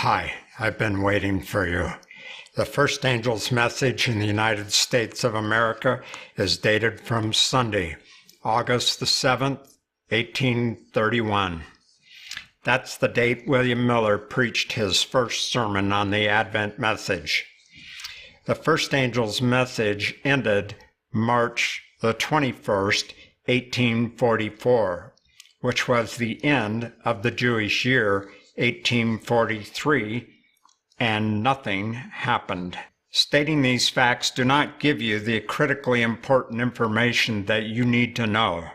Hi, I've been waiting for you. The first angel's message in the United States of America is dated from Sunday, August the 7th, 1831. That's the date William Miller preached his first sermon on the Advent message. The first angel's message ended March the 21st, 1844, which was the end of the Jewish year 1843, and nothing happened. Stating these facts do not give you the critically important information that you need to know.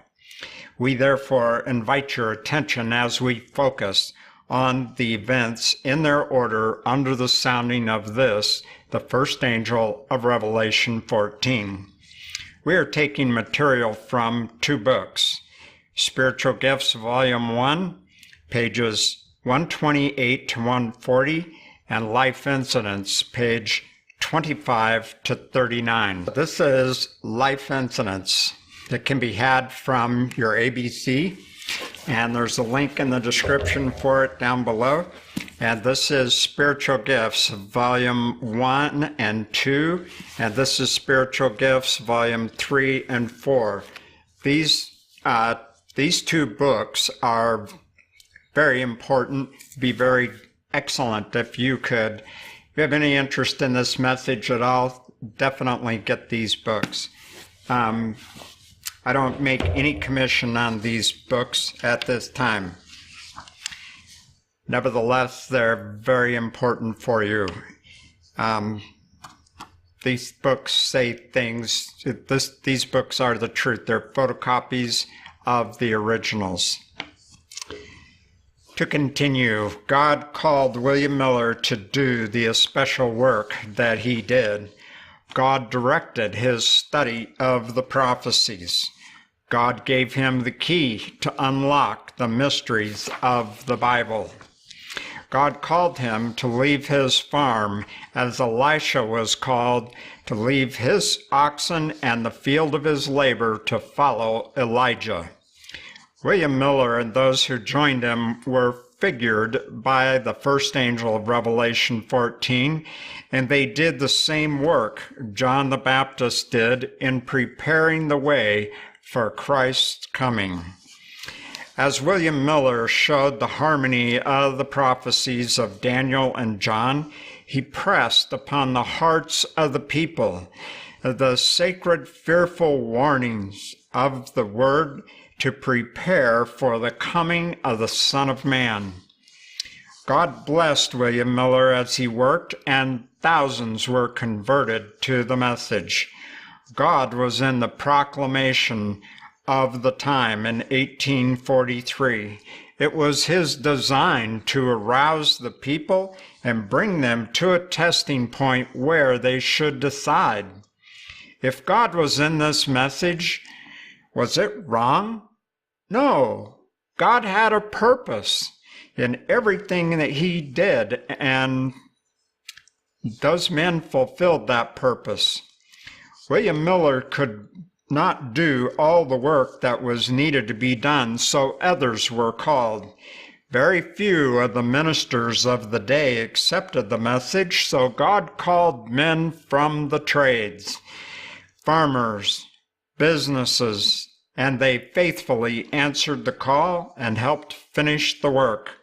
We therefore invite your attention as we focus on the events in their order under the sounding of this, the first angel of Revelation 14. We are taking material from two books, Spiritual Gifts, Volume 1, pages 128 to 140, and Life Incidents, page 25 to 39. This is Life Incidents. It can be had from your ABC, and there's a link in the description for it down below. And this is Spiritual Gifts, Volume 1 and 2, and this is Spiritual Gifts, Volume 3 and 4. These two books are very important, be very excellent if you have any interest in this message at all, definitely get these books. I don't make any commission on these books at this time. Nevertheless, they're very important for you. These books say things, these books are the truth. They're photocopies of the originals. To continue, God called William Miller to do the special work that he did. God directed his study of the prophecies. God gave him the key to unlock the mysteries of the Bible. God called him to leave his farm, as Elisha was called to leave his oxen and the field of his labor to follow Elijah. William Miller and those who joined him were figured by the first angel of Revelation 14, and they did the same work John the Baptist did in preparing the way for Christ's coming. As William Miller showed the harmony of the prophecies of Daniel and John, he pressed upon the hearts of the people the sacred, fearful warnings of the Word to prepare for the coming of the Son of Man. God blessed William Miller as he worked, and thousands were converted to the message. God was in the proclamation of the time in 1843. It was his design to arouse the people and bring them to a testing point where they should decide. If God was in this message, was it wrong? No. God had a purpose in everything that he did, and those men fulfilled that purpose. William Miller could not do all the work that was needed to be done, so others were called. Very few of the ministers of the day accepted the message, so God called men from the trades, farmers, businesses, and they faithfully answered the call and helped finish the work.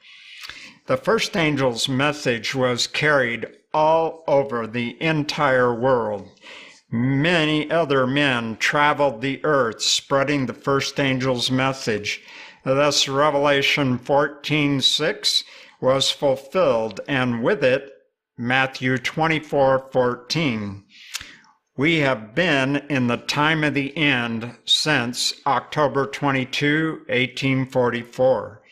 The first angel's message was carried all over the entire world. Many other men traveled the earth spreading the first angel's message. Thus, Revelation 14:6 was fulfilled, and with it, Matthew 24:14. We have been in the time of the end since October 22, 1844.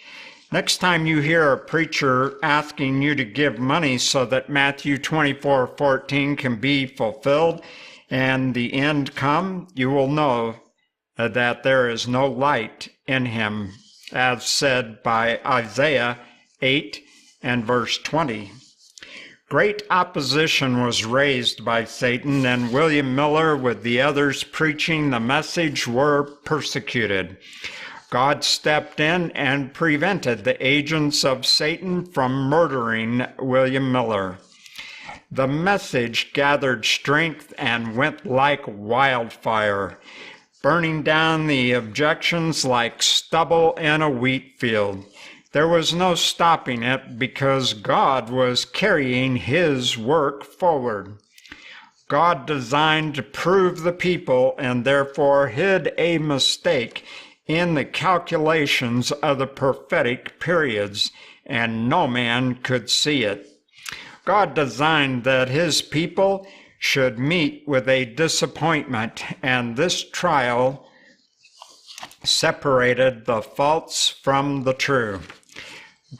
Next time you hear a preacher asking you to give money so that Matthew 24:14 can be fulfilled and the end come, you will know that there is no light in him, as said by Isaiah 8 and verse 20. Great opposition was raised by Satan, and William Miller, with the others preaching the message, were persecuted. God stepped in and prevented the agents of Satan from murdering William Miller. The message gathered strength and went like wildfire, burning down the objections like stubble in a wheat field. There was no stopping it because God was carrying his work forward. God designed to prove the people and therefore hid a mistake in the calculations of the prophetic periods, and no man could see it. God designed that his people should meet with a disappointment, and this trial separated the false from the true.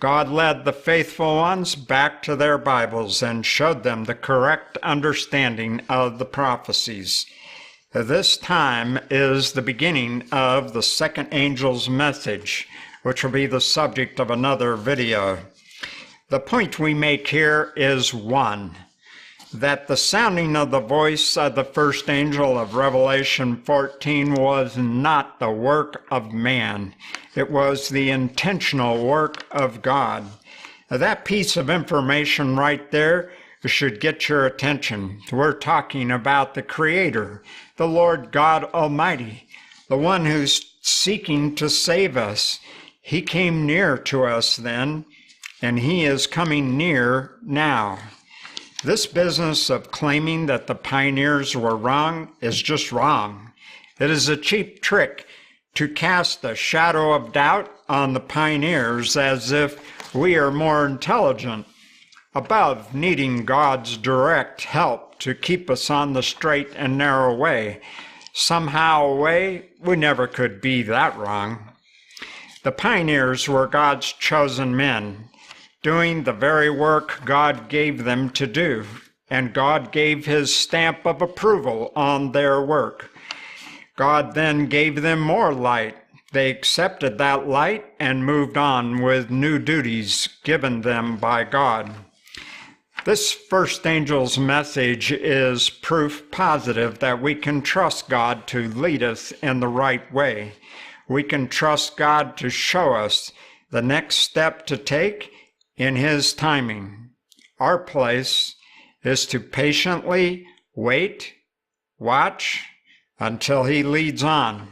God led the faithful ones back to their Bibles and showed them the correct understanding of the prophecies. This time is the beginning of the second angel's message, which will be the subject of another video. The point we make here is one, that the sounding of the voice of the first angel of Revelation 14 was not the work of man. It was the intentional work of God. That piece of information right there should get your attention. We're talking about the Creator, the Lord God Almighty, the one who's seeking to save us. He came near to us then, and he is coming near now. This business of claiming that the pioneers were wrong is just wrong. It is a cheap trick to cast a shadow of doubt on the pioneers as if we are more intelligent, above needing God's direct help to keep us on the straight and narrow way. Somehow a way we never could be that wrong. The pioneers were God's chosen men, doing the very work God gave them to do, and God gave his stamp of approval on their work. God then gave them more light. They accepted that light and moved on with new duties given them by God. This first angel's message is proof positive that we can trust God to lead us in the right way. We can trust God to show us the next step to take in his timing. Our place is to patiently wait, watch, until he leads on.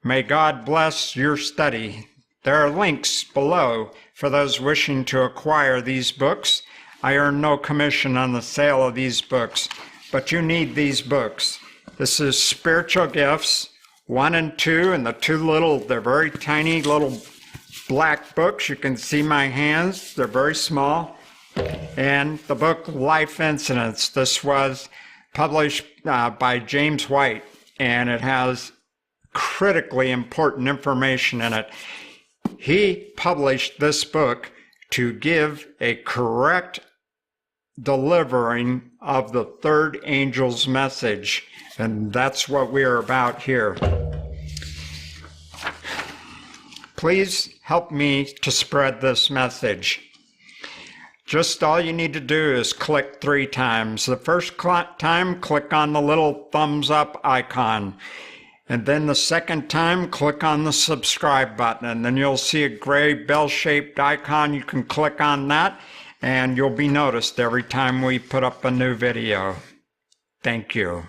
May God bless your study. There are links below for those wishing to acquire these books. I earn no commission on the sale of these books, but you need these books. This is Spiritual Gifts 1 and 2, and the two little, they're very tiny little black books. You can see my hands. They're very small. And the book Life Incidents. This was published by James White, and it has critically important information in it. He published this book to give a correct delivering of the third angel's message, and that's what we are about here. Please help me to spread this message. Just all you need to do is click 3 times. The first time, click on the little thumbs up icon. And then the second time, click on the subscribe button. And then you'll see a gray bell-shaped icon. You can click on that, and you'll be noticed every time we put up a new video. Thank you.